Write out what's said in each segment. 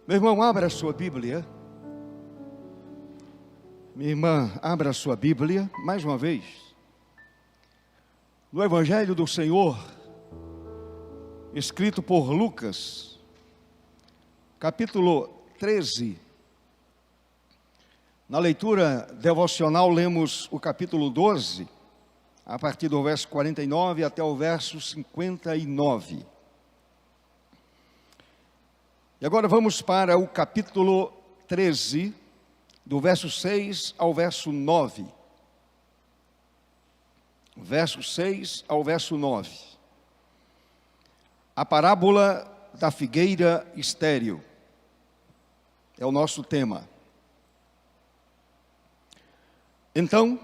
Meu irmão, abra a sua Bíblia. Minha irmã, abra a sua Bíblia, mais uma vez. No Evangelho do Senhor, escrito por Lucas, capítulo 13. Na leitura devocional, lemos o capítulo 12, a partir do verso 49 até o verso 59. E agora vamos para o capítulo 13, do verso 6 ao verso 9. Verso 6 ao verso 9. A parábola da figueira estéril é o nosso tema. Então,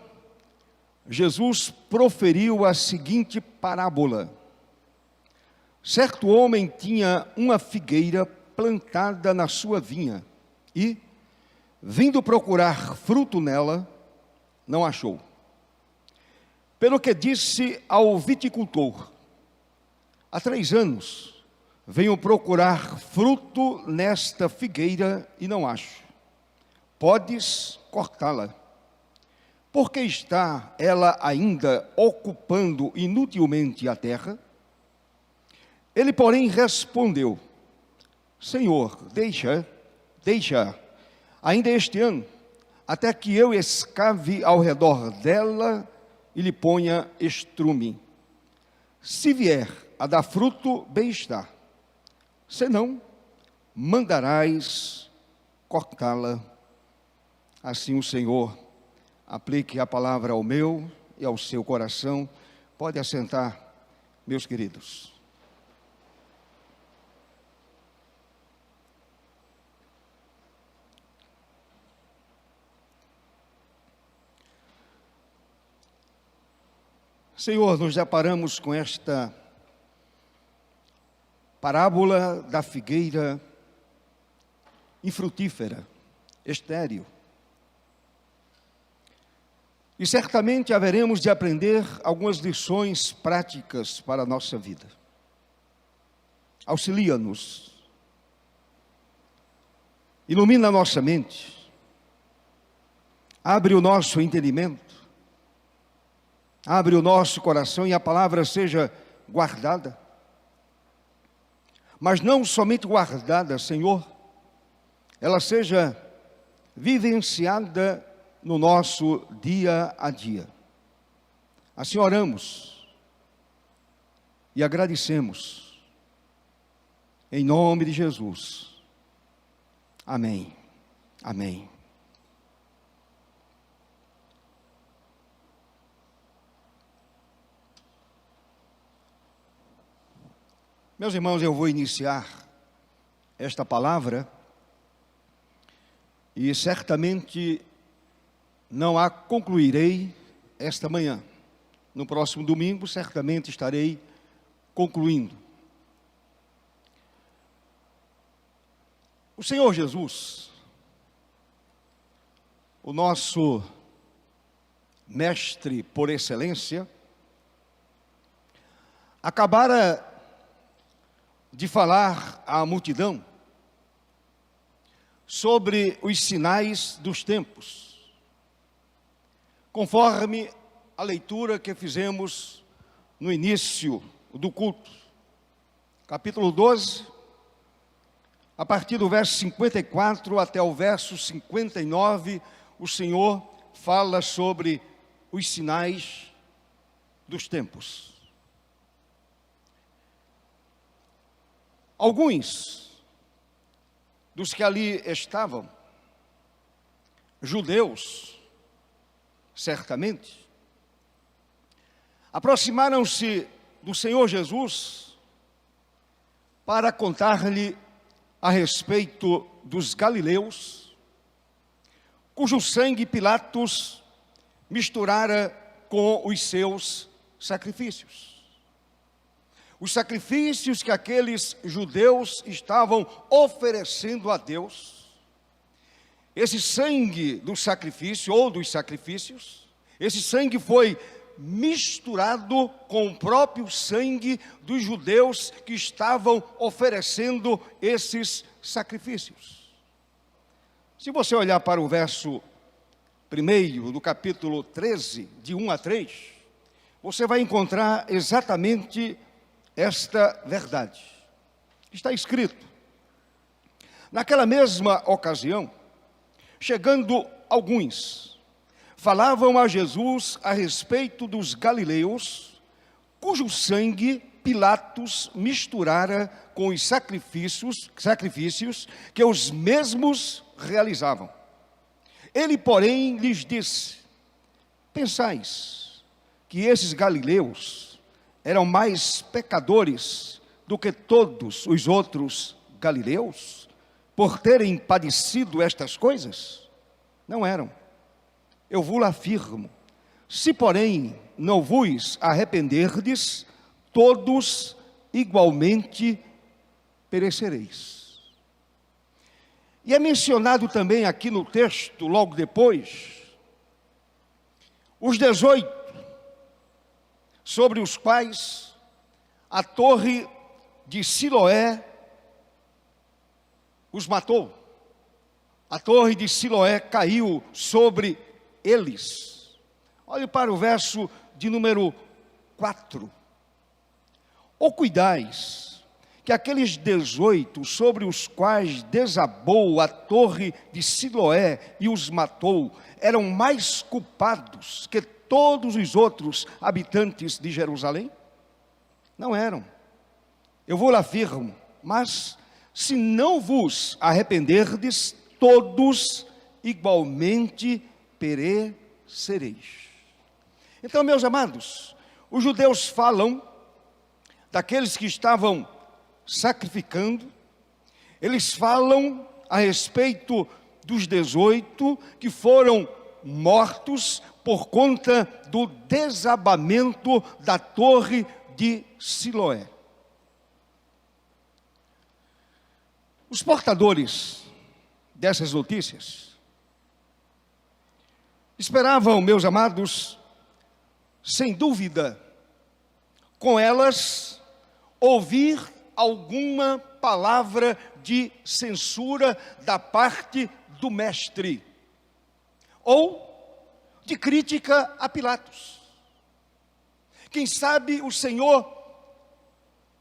Jesus proferiu a seguinte parábola. Certo homem tinha uma figueira plantada na sua vinha e, vindo procurar fruto nela, não achou. Pelo que disse ao viticultor: há 3 anos venho procurar fruto nesta figueira e não acho. Podes cortá-la, porque está ela ainda ocupando inutilmente a terra? Ele, porém, respondeu: Senhor, deixa ainda este ano, até que eu escave ao redor dela e lhe ponha estrume. Se vier a dar fruto, bem está. Senão, mandarás cortá-la. Assim o Senhor aplique a palavra ao meu e ao seu coração. Pode assentar, meus queridos. Senhor, nos deparamos com esta parábola da figueira infrutífera, estéril. E certamente haveremos de aprender algumas lições práticas para a nossa vida. Auxilia-nos. Ilumina a nossa mente. Abre o nosso entendimento. Abre o nosso coração e a palavra seja guardada. Mas não somente guardada, Senhor, ela seja vivenciada no nosso dia a dia. Assim oramos e agradecemos. Em nome de Jesus. Amém. Amém. Meus irmãos, eu vou iniciar esta palavra e certamente não a concluirei esta manhã. No próximo domingo, certamente estarei concluindo. O Senhor Jesus, o nosso mestre por excelência, acabara de falar à multidão sobre os sinais dos tempos, conforme a leitura que fizemos no início do culto. Capítulo 12, a partir do verso 54 até o verso 59, o Senhor fala sobre os sinais dos tempos. Alguns dos que ali estavam, judeus, certamente, aproximaram-se do Senhor Jesus para contar-lhe a respeito dos galileus, cujo sangue Pilatos misturara com os seus sacrifícios. Os sacrifícios que aqueles judeus estavam oferecendo a Deus, esse sangue do sacrifício ou dos sacrifícios, esse sangue foi misturado com o próprio sangue dos judeus que estavam oferecendo esses sacrifícios. Se você olhar para o verso 1 do capítulo 13, de 1 a 3, você vai encontrar exatamente esta verdade. Está escrito: naquela mesma ocasião, chegando alguns, falavam a Jesus a respeito dos galileus, cujo sangue Pilatos misturara com os sacrifícios que os mesmos realizavam. Ele, porém, lhes disse: pensais que esses galileus eram mais pecadores do que todos os outros galileus, por terem padecido estas coisas? Não eram. Eu vos afirmo: se porém não vos arrependerdes, todos igualmente perecereis. E é mencionado também aqui no texto, logo depois, os 18, sobre os quais a torre de Siloé os matou. A torre de Siloé caiu sobre eles. Olhe para o verso de número 4. Ou cuidais que aqueles 18 sobre os quais desabou a torre de Siloé e os matou, eram mais culpados que todos os outros habitantes de Jerusalém? Não eram. Eu vos afirmo, mas se não vos arrependerdes, todos igualmente perecereis. Então, meus amados, os judeus falam daqueles que estavam sacrificando, eles falam a respeito dos 18 que foram mortos por conta do desabamento da torre de Siloé. Os portadores dessas notícias esperavam, meus amados, sem dúvida, com elas, ouvir alguma palavra de censura da parte do mestre, ou de crítica a Pilatos. Quem sabe o Senhor,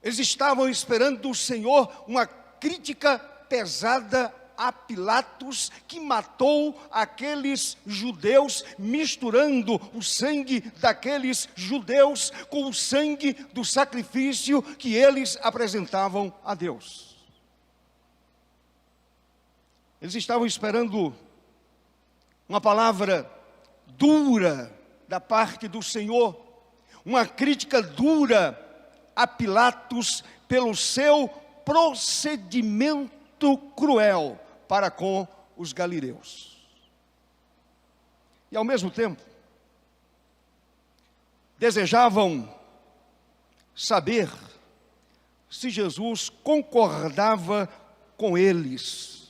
eles estavam esperando do Senhor uma crítica pesada a Pilatos, que matou aqueles judeus, misturando o sangue daqueles judeus com o sangue do sacrifício que eles apresentavam a Deus. Eles estavam esperando uma palavra dura da parte do Senhor, uma crítica dura a Pilatos pelo seu procedimento cruel para com os galileus. E ao mesmo tempo, desejavam saber se Jesus concordava com eles,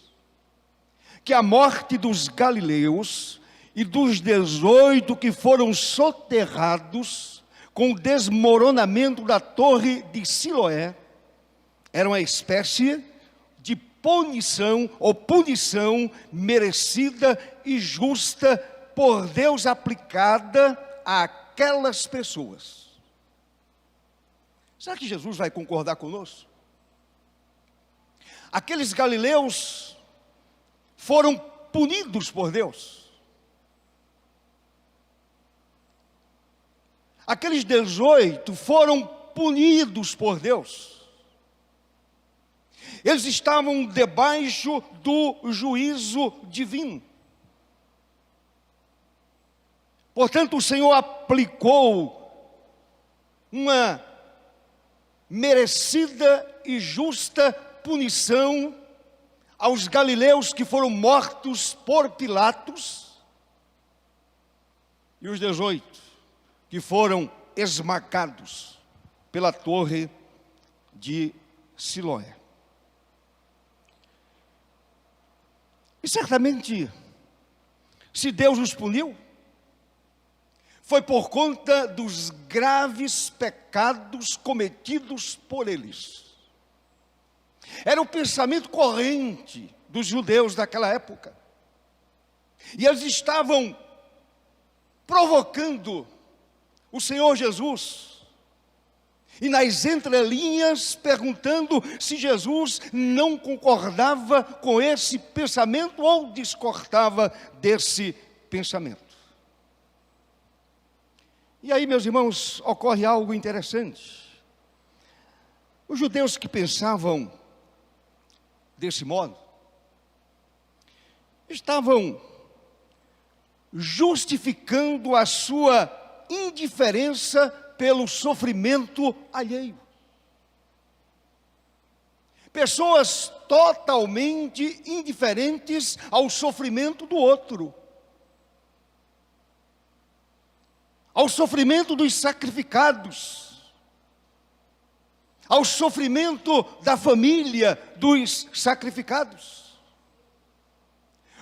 que a morte dos galileus e dos 18 que foram soterrados com o desmoronamento da torre de Siloé era uma espécie de punição ou punição merecida e justa por Deus aplicada àquelas pessoas. Será que Jesus vai concordar conosco? Aqueles galileus foram punidos por Deus. Aqueles 18 foram punidos por Deus. Eles estavam debaixo do juízo divino. Portanto, o Senhor aplicou uma merecida e justa punição aos galileus que foram mortos por Pilatos e os 18 que foram esmagados pela torre de Siloé. E certamente, se Deus os puniu, foi por conta dos graves pecados cometidos por eles. Era o pensamento corrente dos judeus daquela época. E eles estavam provocando o Senhor Jesus. E nas entrelinhas perguntando se Jesus não concordava com esse pensamento ou discordava desse pensamento. E aí, meus irmãos, ocorre algo interessante. Os judeus que pensavam desse modo estavam justificando a sua indiferença pelo sofrimento alheio. Pessoas totalmente indiferentes ao sofrimento do outro, ao sofrimento dos sacrificados, ao sofrimento da família dos sacrificados,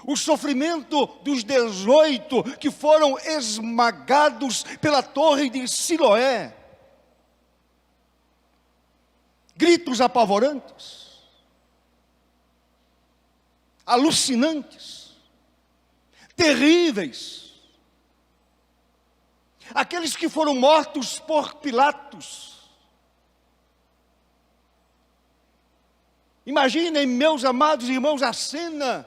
o sofrimento dos 18 que foram esmagados pela torre de Siloé. Gritos apavorantes, alucinantes, terríveis. Aqueles que foram mortos por Pilatos. Imaginem, meus amados irmãos, a cena.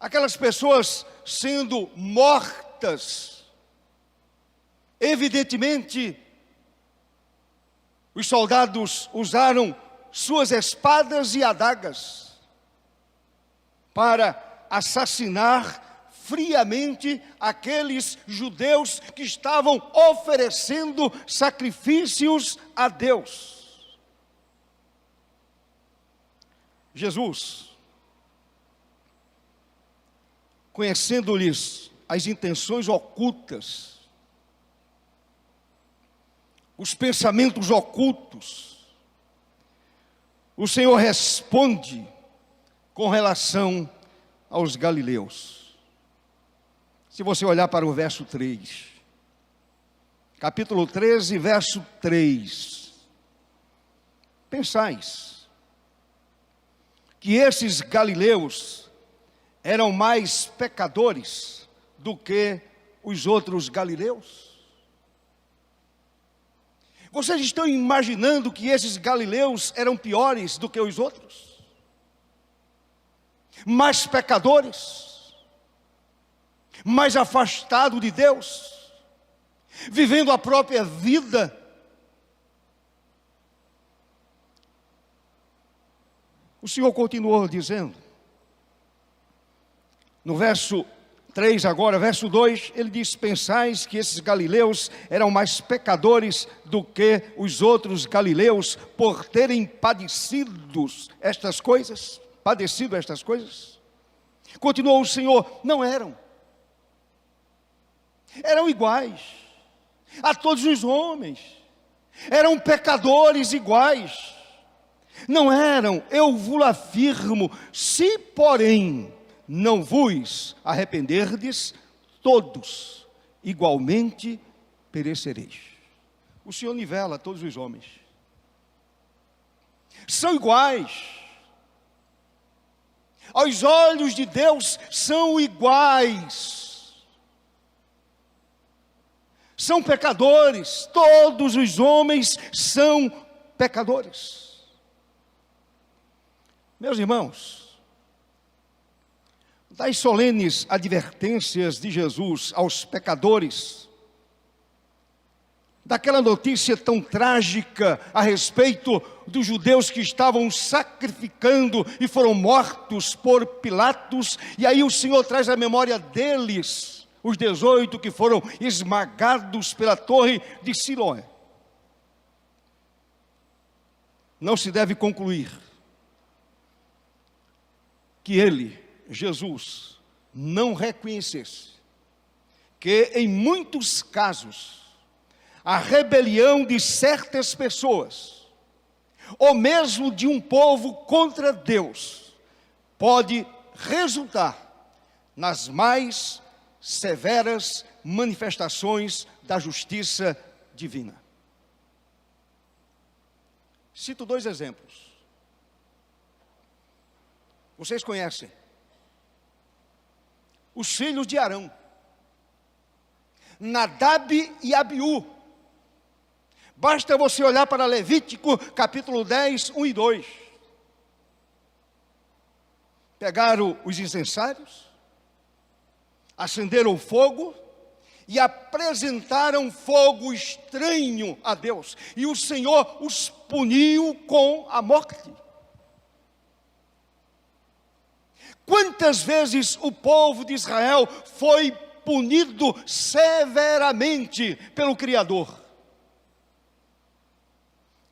Aquelas pessoas sendo mortas. Evidentemente, os soldados usaram suas espadas e adagas para assassinar friamente aqueles judeus que estavam oferecendo sacrifícios a Deus. Jesus, conhecendo-lhes as intenções ocultas, os pensamentos ocultos, o Senhor responde com relação aos galileus. Se você olhar para o verso 3, capítulo 13, verso 3, pensais que esses galileus eram mais pecadores do que os outros galileus? Vocês estão imaginando que esses galileus eram piores do que os outros? Mais pecadores? Mais afastados de Deus? Vivendo a própria vida? O Senhor continuou dizendo, no verso 3 agora, verso 2, ele diz: pensais que esses galileus eram mais pecadores do que os outros galileus por terem padecido estas coisas? Continuou o Senhor: não eram. Eram iguais a todos os homens. Eram pecadores iguais. Não eram, eu vos afirmo, se porém não vos arrependerdes, todos igualmente perecereis. O Senhor nivela todos os homens. São iguais. Aos olhos de Deus são iguais. São pecadores. Todos os homens são pecadores. Meus irmãos, das solenes advertências de Jesus aos pecadores, daquela notícia tão trágica a respeito dos judeus que estavam sacrificando e foram mortos por Pilatos, e aí o Senhor traz à memória deles, os 18 que foram esmagados pela torre de Siloé. Não se deve concluir que ele, Jesus, não reconhecesse que em muitos casos a rebelião de certas pessoas, ou mesmo de um povo contra Deus, pode resultar nas mais severas manifestações da justiça divina. Cito 2 exemplos. Vocês conhecem os filhos de Arão, Nadab e Abiú. Basta você olhar para Levítico, capítulo 10, 1 e 2. Pegaram os incensários, acenderam o fogo e apresentaram fogo estranho a Deus. E o Senhor os puniu com a morte. Quantas vezes o povo de Israel foi punido severamente pelo Criador?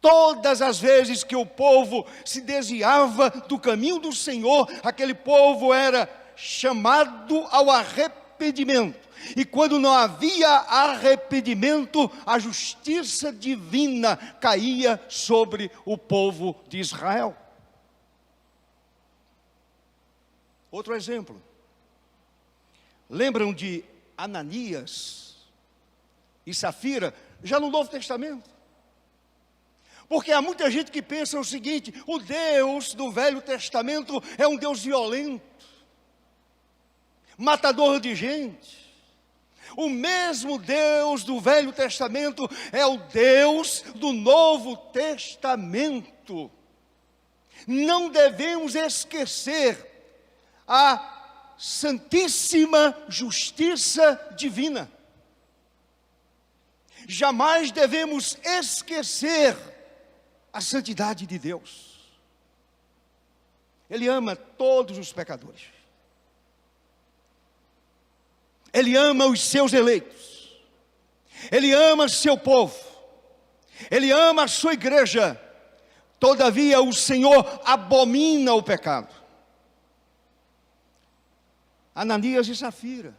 Todas as vezes que o povo se desviava do caminho do Senhor, aquele povo era chamado ao arrependimento. E quando não havia arrependimento, a justiça divina caía sobre o povo de Israel. Outro exemplo. Lembram de Ananias e Safira, já no Novo Testamento? Porque há muita gente que pensa o seguinte: o Deus do Velho Testamento é um Deus violento, matador de gente. O mesmo Deus do Velho Testamento é o Deus do Novo Testamento. Não devemos esquecer a santíssima justiça divina. Jamais devemos esquecer a santidade de Deus. Ele ama todos os pecadores. Ele ama os seus eleitos. Ele ama seu povo. Ele ama a sua igreja. Todavia o Senhor abomina o pecado. Ananias e Safira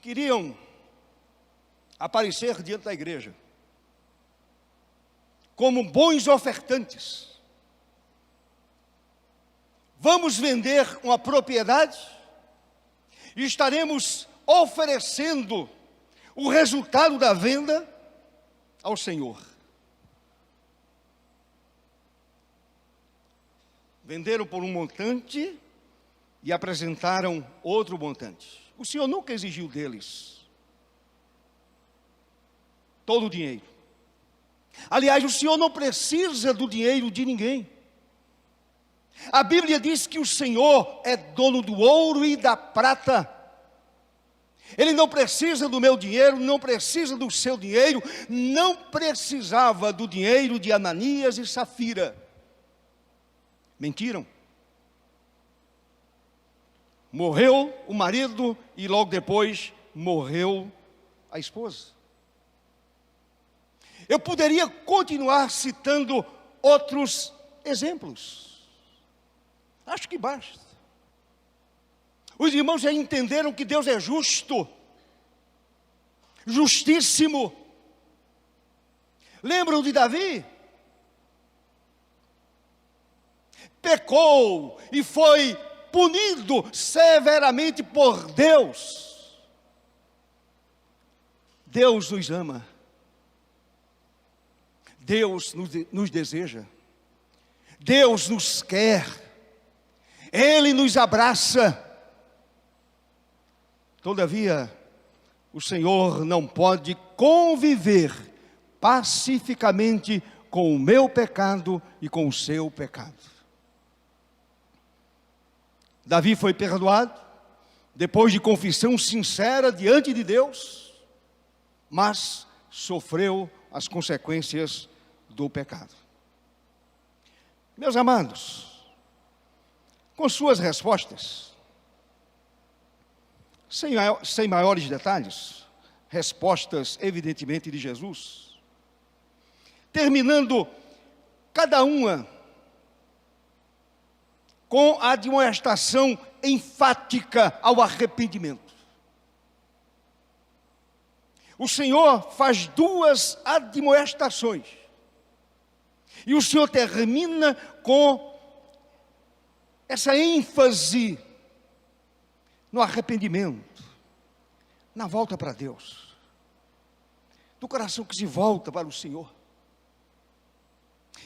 queriam aparecer diante da igreja como bons ofertantes. Vamos vender uma propriedade e estaremos oferecendo o resultado da venda ao Senhor. Venderam por um montante e apresentaram outro montante. O Senhor nunca exigiu deles todo o dinheiro. Aliás, o Senhor não precisa do dinheiro de ninguém. A Bíblia diz que o Senhor é dono do ouro e da prata. Ele não precisa do meu dinheiro, não precisa do seu dinheiro, não precisava do dinheiro de Ananias e Safira. Mentiram. Morreu o marido e logo depois morreu a esposa. Eu poderia continuar citando outros exemplos. Acho que basta. Os irmãos já entenderam que Deus é justo, justíssimo. Lembram de Davi? Pecou e foi punido severamente por Deus. Deus nos ama. Deus nos deseja. Deus nos quer. Ele nos abraça. Todavia, o Senhor não pode conviver pacificamente com o meu pecado e com o seu pecado. Davi foi perdoado, depois de confissão sincera diante de Deus, mas sofreu as consequências do pecado. Meus amados, com suas respostas, sem maiores detalhes, respostas evidentemente de Jesus, terminando cada uma com a admoestação enfática ao arrependimento. O Senhor faz duas admoestações. E o Senhor termina com essa ênfase no arrependimento. na volta para Deus, do coração que se volta para o Senhor,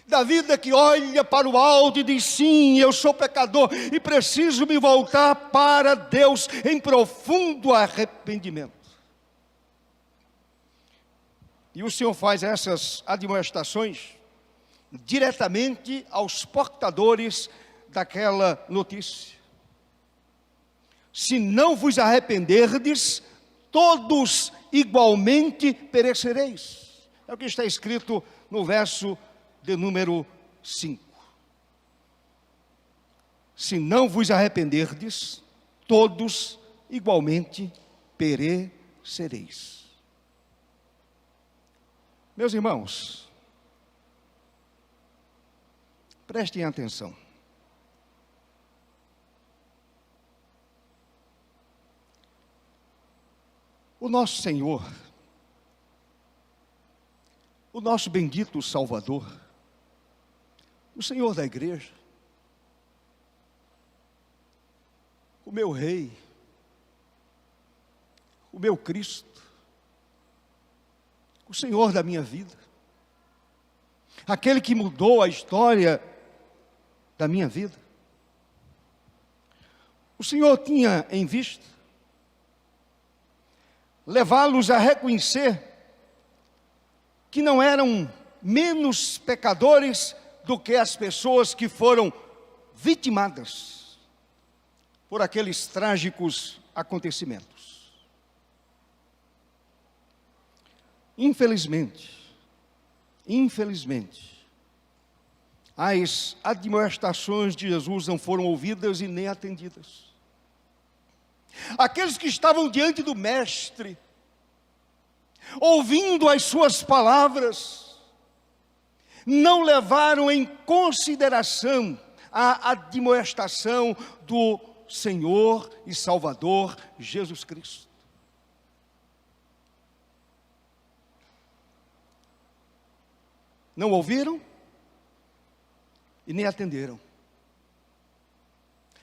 da vida que olha para o alto e diz: sim, eu sou pecador e preciso me voltar para Deus em profundo arrependimento. E o Senhor faz essas admoestações diretamente aos portadores daquela notícia: se não vos arrependerdes, todos igualmente perecereis. É o que está escrito no verso de número 5. Se não vos arrependerdes, todos igualmente perecereis. Meus irmãos, prestem atenção. O nosso Senhor, o nosso bendito Salvador, o Senhor da igreja, o meu Rei, o meu Cristo, o Senhor da minha vida, aquele que mudou a história da minha vida, o Senhor tinha em vista levá-los a reconhecer que não eram menos pecadores do que as pessoas que foram vitimadas por aqueles trágicos acontecimentos. Infelizmente, as admoestações de Jesus não foram ouvidas e nem atendidas. Aqueles que estavam diante do Mestre, ouvindo as suas palavras, não levaram em consideração a admoestação do Senhor e Salvador Jesus Cristo. Não ouviram e nem atenderam.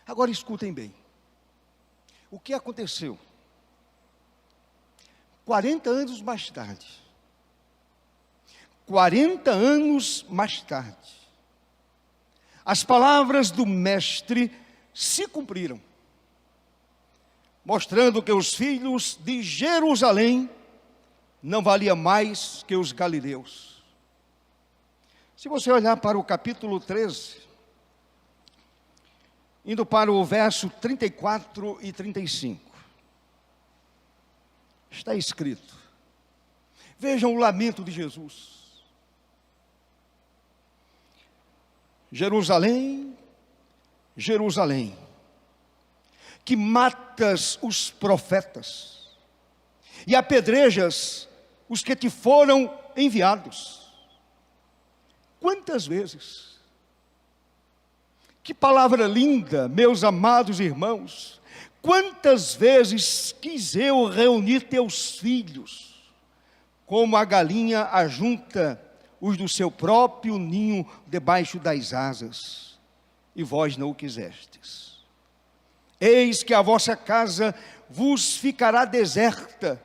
Agora escutem bem. O que aconteceu? 40 anos mais tarde. 40 anos mais tarde. As palavras do Mestre se cumpriram, mostrando que os filhos de Jerusalém não valiam mais que os galileus. Se você olhar para o capítulo 13, indo para o verso 34 e 35, está escrito, vejam o lamento de Jesus. Jerusalém, Jerusalém, que matas os profetas e apedrejas os que te foram enviados. Quantas vezes? Que palavra linda, meus amados irmãos. Quantas vezes quis eu reunir teus filhos, como a galinha ajunta os do seu próprio ninho debaixo das asas, e vós não o quisestes. Eis que a vossa casa vos ficará deserta,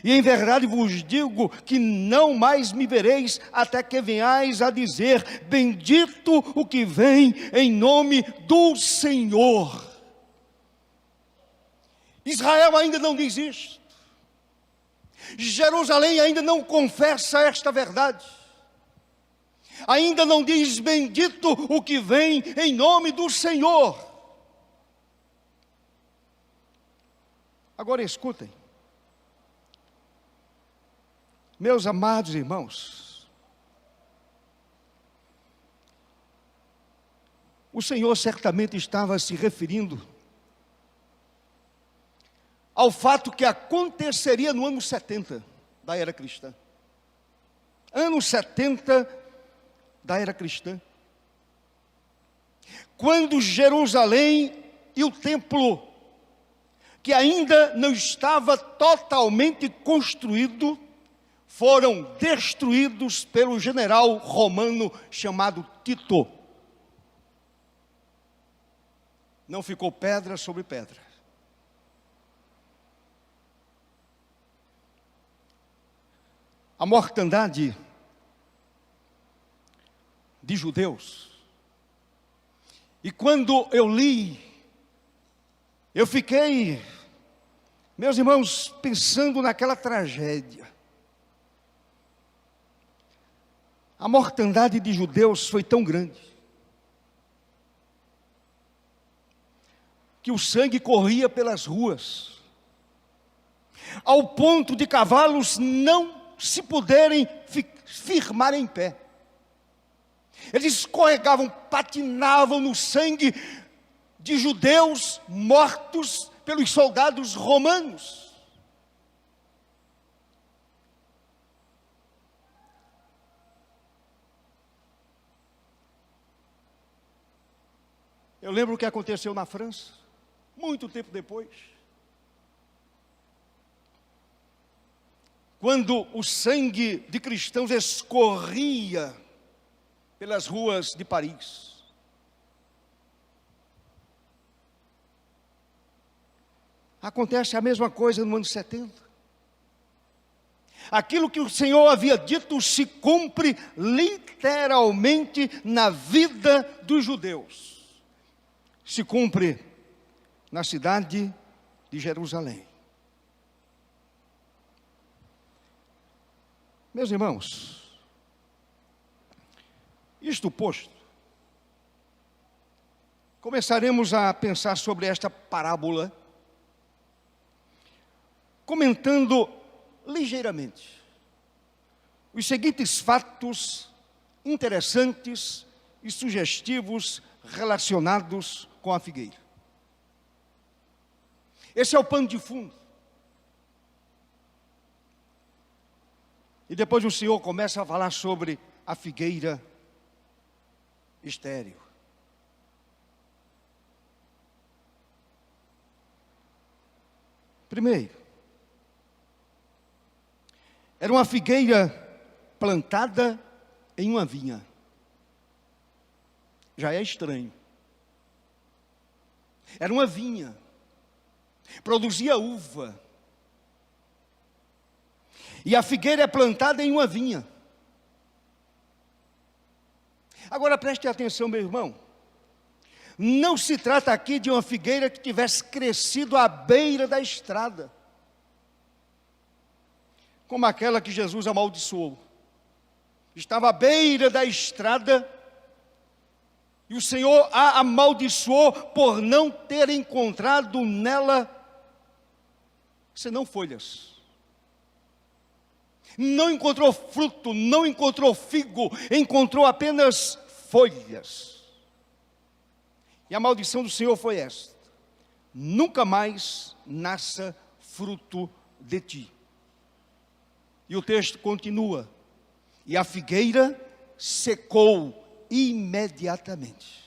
e em verdade vos digo que não mais me vereis, até que venhais a dizer, bendito o que vem em nome do Senhor. Israel ainda não diz isto. Jerusalém ainda não confessa esta verdade. Ainda não diz, bendito o que vem em nome do Senhor. Agora escutem. Meus amados irmãos, o Senhor certamente estava se referindo ao fato que aconteceria no ano 70 da era cristã. Ano 70 da era cristã. Quando Jerusalém e o templo, que ainda não estava totalmente construído, foram destruídos pelo general romano chamado Tito. Não ficou pedra sobre pedra. a mortandade de judeus. E quando eu li, eu fiquei, meus irmãos, pensando naquela tragédia. A mortandade de judeus foi tão grande que o sangue corria pelas ruas, ao ponto de cavalos não se poderem firmar em pé. Eles escorregavam, patinavam no sangue de judeus mortos pelos soldados romanos. Eu lembro o que aconteceu na França, muito tempo depois, quando o sangue de cristãos escorria pelas ruas de Paris. Acontece a mesma coisa no ano 70. Aquilo que o Senhor havia dito se cumpre literalmente na vida dos judeus. Se cumpre na cidade de Jerusalém. Meus irmãos, isto posto, começaremos a pensar sobre esta parábola, comentando ligeiramente os seguintes fatos interessantes e sugestivos relacionados com a figueira. Esse é o pano de fundo. E depois o Senhor começa a falar sobre a figueira estéril. Primeiro, era uma figueira plantada em uma vinha. Já é estranho. Era uma vinha. Produzia uva. E a figueira é plantada em uma vinha. Agora preste atenção, meu irmão. Não se trata aqui de uma figueira que tivesse crescido à beira da estrada, como aquela que Jesus amaldiçoou. Estava à beira da estrada e o Senhor a amaldiçoou por não ter encontrado nela senão folhas. Não encontrou fruto, não encontrou figo, encontrou apenas folhas. E a maldição do Senhor foi esta: nunca mais nasça fruto de ti. E o texto continua: e a figueira secou imediatamente.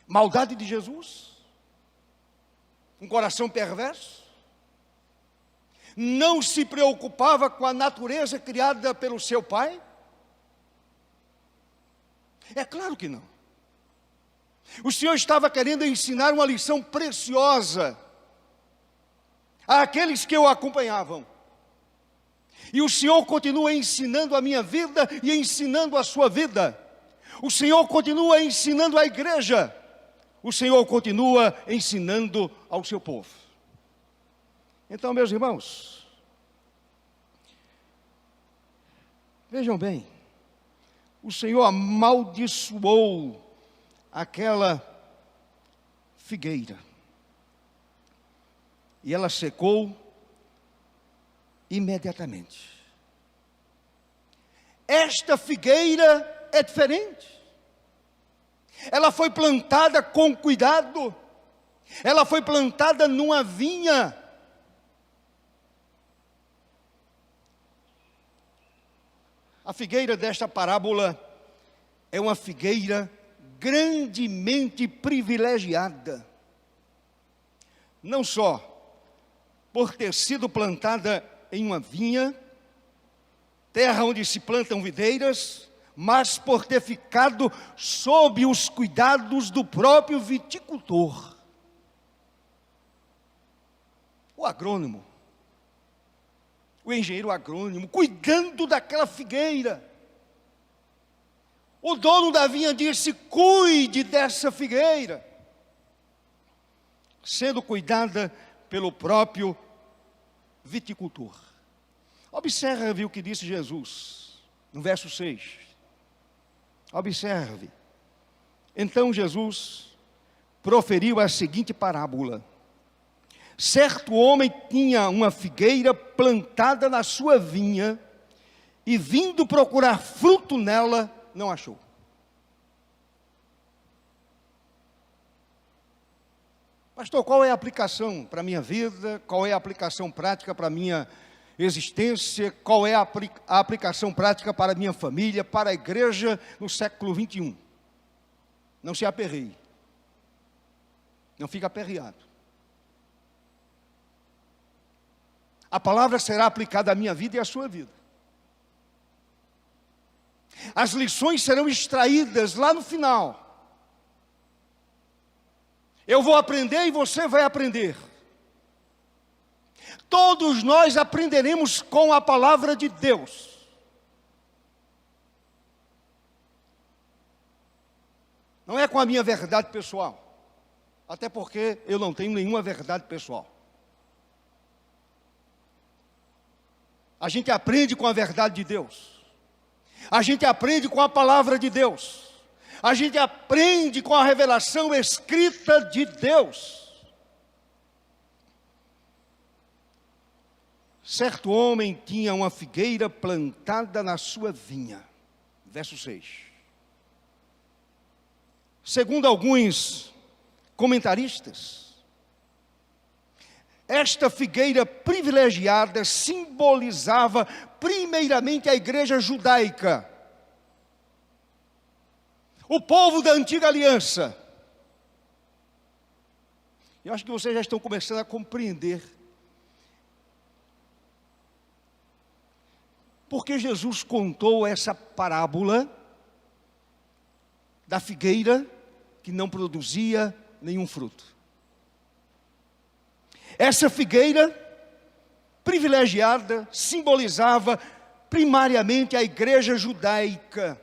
Maldade de Jesus? Um coração perverso? Não se preocupava com a natureza criada pelo seu pai? É claro que não. O Senhor estava querendo ensinar uma lição preciosa àqueles que o acompanhavam. E o Senhor continua ensinando a minha vida e ensinando a sua vida. O Senhor continua ensinando a igreja. O Senhor continua ensinando ao seu povo. Então, meus irmãos, vejam bem, o Senhor amaldiçoou aquela figueira, e ela secou imediatamente. Esta figueira é diferente. Ela foi plantada com cuidado. Ela foi plantada numa vinha. A figueira desta parábola é uma figueira grandemente privilegiada. Não só por ter sido plantada em uma vinha, terra onde se plantam videiras, mas por ter ficado sob os cuidados do próprio viticultor, o agrônomo. o engenheiro agrônomo, cuidando daquela figueira. O dono da vinha disse: cuide dessa figueira, sendo cuidada pelo próprio viticultor. Observe o que disse Jesus, no verso 6. Observe. Então Jesus proferiu a seguinte parábola: certo homem tinha uma figueira plantada na sua vinha, e vindo procurar fruto nela, não achou. Pastor, qual é a aplicação para a minha vida? Qual é a aplicação prática para a minha existência? Qual é a aplicação prática para a minha família, para a igreja no século 21? Não se aperreie. Não fique aperreado. A palavra será aplicada à minha vida e à sua vida. As lições serão extraídas lá no final. Eu vou aprender e você vai aprender. Todos nós aprenderemos com a palavra de Deus. Não é com a minha verdade pessoal. Até porque eu não tenho nenhuma verdade pessoal. A gente aprende com a verdade de Deus. A gente aprende com a palavra de Deus. A gente aprende com a revelação escrita de Deus. Certo homem tinha uma figueira plantada na sua vinha. Verso 6. Segundo alguns comentaristas, esta figueira privilegiada simbolizava primeiramente a igreja judaica, o povo da antiga aliança. Eu acho que vocês já estão começando a compreender porque Jesus contou essa parábola da figueira que não produzia nenhum fruto. Essa figueira privilegiada simbolizava primariamente a igreja judaica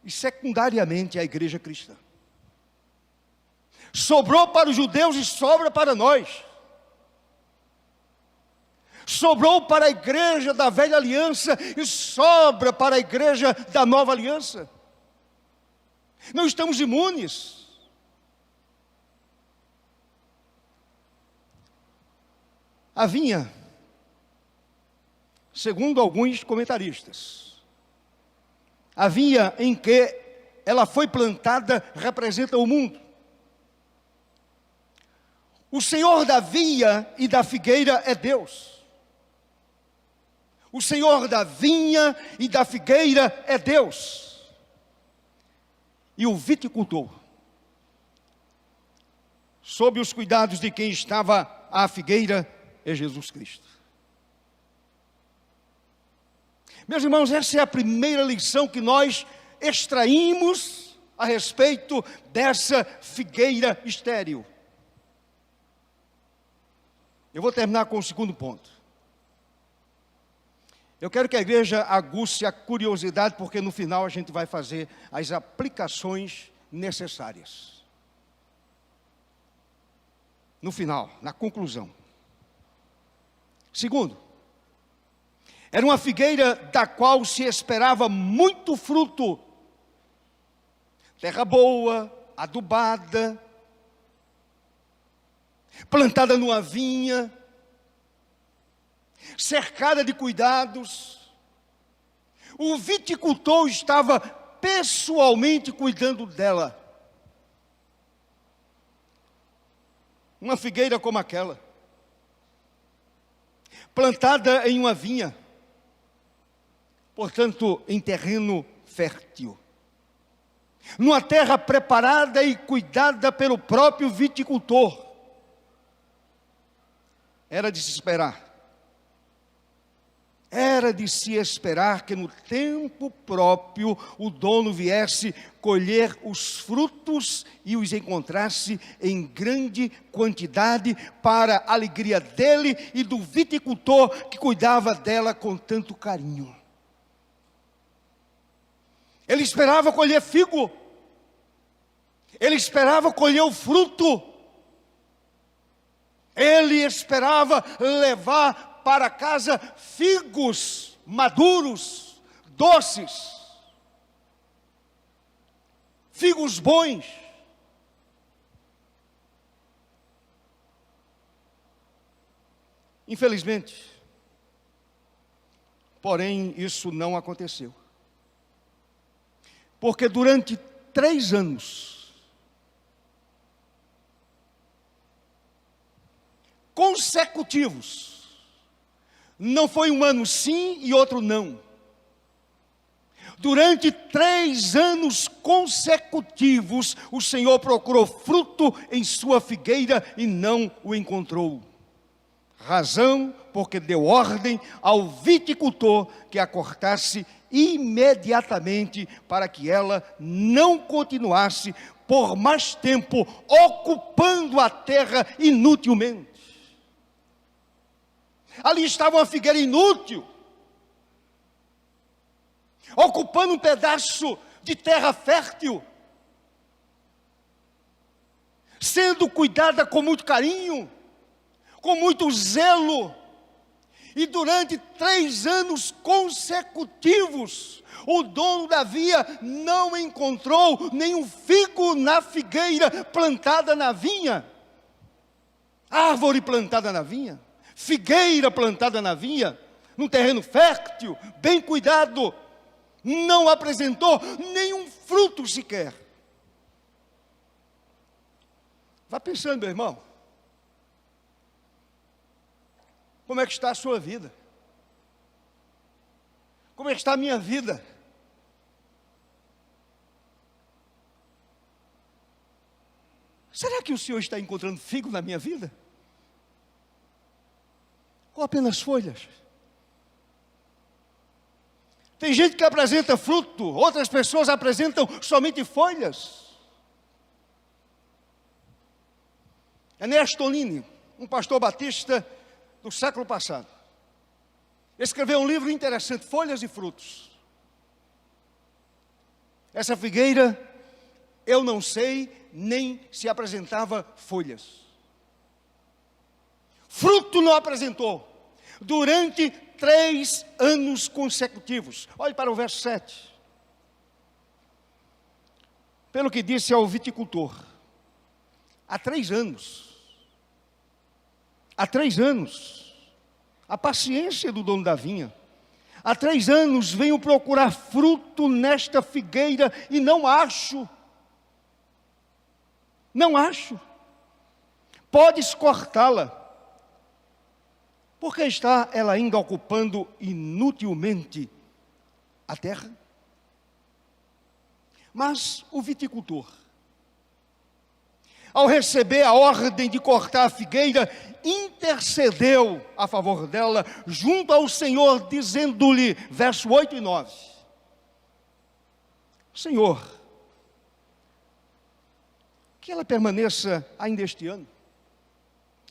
e secundariamente a igreja cristã. Sobrou para os judeus e sobra para nós. Sobrou para a igreja da velha aliança e sobra para a igreja da nova aliança. Não estamos imunes. A vinha, segundo alguns comentaristas, a vinha em que ela foi plantada representa o mundo. O Senhor da vinha e da figueira é Deus. O Senhor da vinha e da figueira é Deus. E o viticultor, sob os cuidados de quem estava à figueira, é Jesus Cristo. Meus irmãos, essa é a primeira lição que nós extraímos a respeito dessa figueira estéril. Eu vou terminar com o segundo ponto. Eu quero que a igreja aguce a curiosidade, porque no final a gente vai fazer as aplicações necessárias. No final, na conclusão. Segundo, era uma figueira da qual se esperava muito fruto. Terra boa, adubada, plantada numa vinha, cercada de cuidados. O viticultor estava pessoalmente cuidando dela. Uma figueira como aquela, plantada em uma vinha, portanto, em terreno fértil, numa terra preparada e cuidada pelo próprio viticultor. Era de se esperar era de se esperar que no tempo próprio o dono viesse colher os frutos e os encontrasse em grande quantidade para a alegria dele e do viticultor que cuidava dela com tanto carinho. Ele esperava colher figo, ele esperava colher o fruto, ele esperava levar para casa figos maduros, doces, figos bons. Infelizmente, porém, isso não aconteceu. Porque durante 3 anos, consecutivos, não foi um ano sim e outro não. Durante 3 anos consecutivos, o Senhor procurou fruto em sua figueira e não o encontrou. Razão porque deu ordem ao viticultor que a cortasse imediatamente para que ela não continuasse por mais tempo ocupando a terra inutilmente. Ali estava uma figueira inútil, ocupando um pedaço de terra fértil, sendo cuidada com muito carinho, com muito zelo. E durante 3 anos consecutivos, o dono da vinha não encontrou nenhum figo na figueira plantada na vinha. Árvore plantada na vinha, figueira plantada na vinha, num terreno fértil, bem cuidado, não apresentou nenhum fruto sequer. Vá pensando, meu irmão. Como é que está a sua vida? Como é que está a minha vida? Será que o Senhor está encontrando figo na minha vida? Ou apenas folhas? Tem gente que apresenta fruto, outras pessoas apresentam somente folhas. Enéas Tonini, um pastor batista do século passado, escreveu um livro interessante, Folhas e Frutos. Essa figueira, eu não sei nem se apresentava folhas. Fruto não apresentou, durante 3 anos consecutivos. Olhe para o verso 7. Pelo que disse ao viticultor, há 3 anos, a paciência do dono da vinha. Há 3 anos venho procurar fruto nesta figueira e não acho. Não acho. Podes cortá-la. Porque está ela ainda ocupando inutilmente a terra? Mas o viticultor, ao receber a ordem de cortar a figueira, intercedeu a favor dela junto ao Senhor, dizendo-lhe, verso 8 e 9, Senhor, que ela permaneça ainda este ano.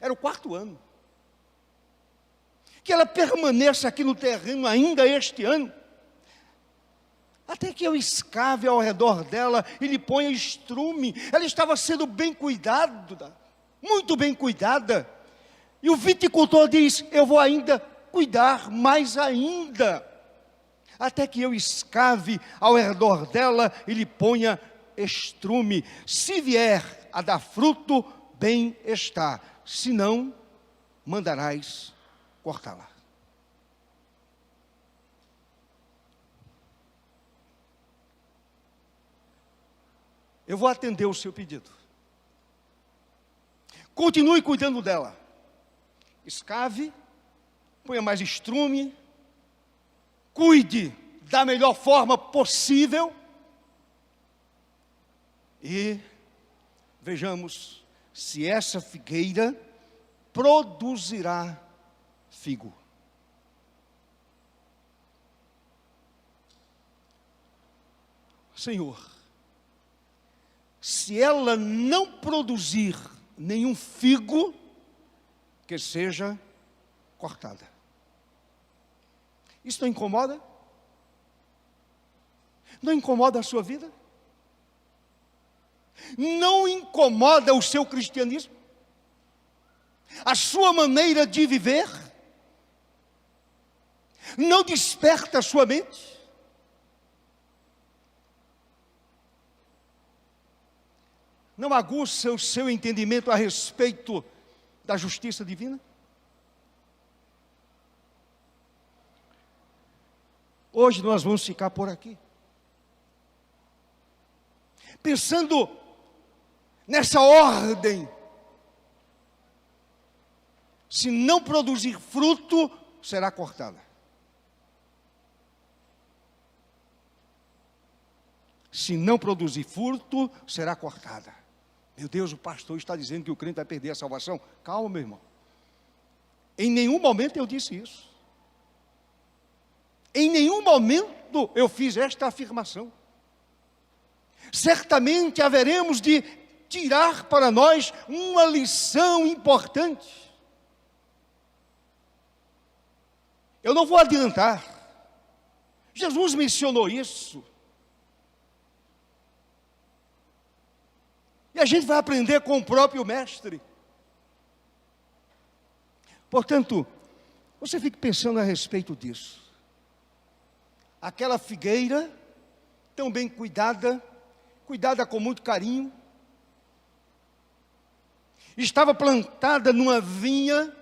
Era o 4º ano. Que ela permaneça aqui no terreno ainda este ano, até que eu escave ao redor dela e lhe ponha estrume. Ela estava sendo bem cuidada, muito bem cuidada. E o viticultor diz, eu vou ainda cuidar mais ainda, até que eu escave ao redor dela e lhe ponha estrume. Se vier a dar fruto, bem está, se não, mandarás cortá-la. Eu vou atender o seu pedido. Continue cuidando dela. Escave, ponha mais estrume, cuide da melhor forma possível e vejamos se essa figueira produzirá figo. Senhor, se ela não produzir nenhum figo, que seja cortada. Isso não incomoda? Não incomoda a sua vida? Não incomoda o seu cristianismo? A sua maneira de viver? Não desperta a sua mente? Não aguça o seu entendimento a respeito da justiça divina? Hoje nós vamos ficar por aqui, pensando nessa ordem. Se não produzir fruto, será cortada. Se não produzir fruto, será cortada. Meu Deus, o pastor está dizendo que o crente vai perder a salvação. Calma, meu irmão. Em nenhum momento eu disse isso. Em nenhum momento eu fiz esta afirmação. Certamente haveremos de tirar para nós uma lição importante. Eu não vou adiantar. Jesus mencionou isso. E a gente vai aprender com o próprio mestre. Portanto, você fique pensando a respeito disso. Aquela figueira, tão bem cuidada com muito carinho, estava plantada numa vinha,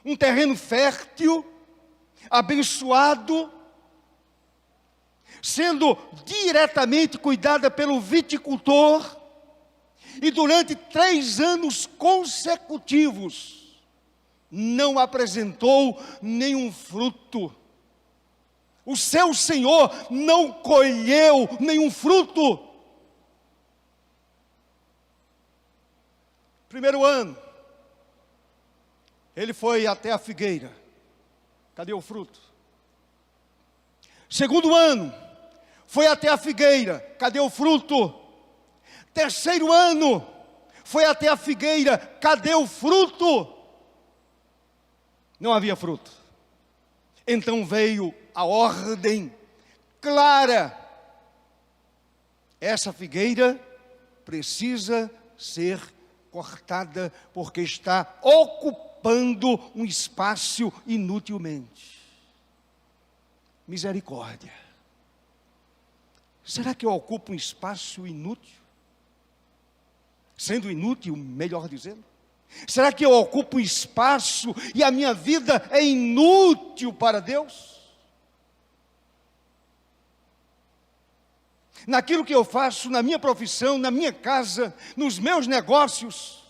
um terreno fértil, abençoado, sendo diretamente cuidada pelo viticultor, e durante 3 anos consecutivos, não apresentou nenhum fruto. O seu Senhor não colheu nenhum fruto. Primeiro ano, ele foi até a figueira. Cadê o fruto? Segundo ano, foi até a figueira. Cadê o fruto? Terceiro ano, foi até a figueira. Cadê o fruto? Não havia fruto. Então veio a ordem clara: essa figueira precisa ser cortada, porque está ocupando um espaço inutilmente. Misericórdia. Será que eu ocupo um espaço inútil? Sendo inútil, melhor dizendo. Será que eu ocupo um espaço e a minha vida é inútil para Deus? Naquilo que eu faço, na minha profissão, na minha casa, nos meus negócios,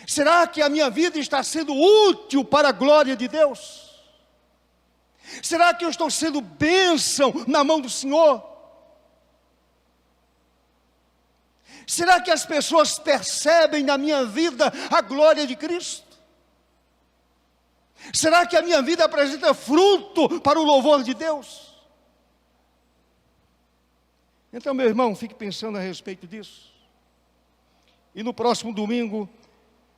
será que a minha vida está sendo útil para a glória de Deus? Será que eu estou sendo bênção na mão do Senhor? Será que as pessoas percebem na minha vida a glória de Cristo? Será que a minha vida apresenta fruto para o louvor de Deus? Então, meu irmão, fique pensando a respeito disso. E no próximo domingo,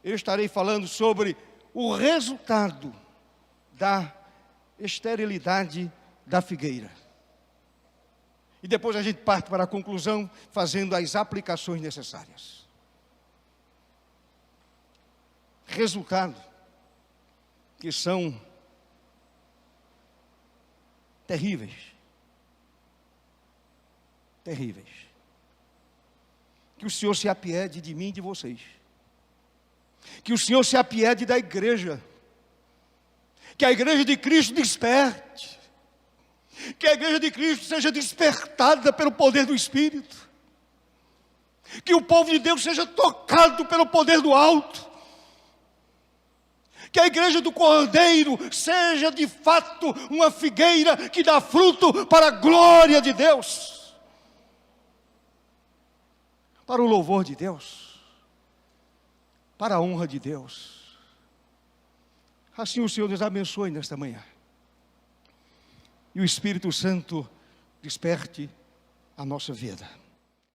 eu estarei falando sobre o resultado da esterilidade da figueira. E depois a gente parte para a conclusão, fazendo as aplicações necessárias. Resultado que são terríveis. Terríveis. Que o Senhor se apiede de mim e de vocês. Que o Senhor se apiede da igreja. Que a igreja de Cristo desperte. Que a igreja de Cristo seja despertada pelo poder do Espírito. Que o povo de Deus seja tocado pelo poder do alto. Que a igreja do Cordeiro seja de fato uma figueira que dá fruto para a glória de Deus. Para o louvor de Deus. Para a honra de Deus. Assim o Senhor nos abençoe nesta manhã. E o Espírito Santo desperte a nossa vida.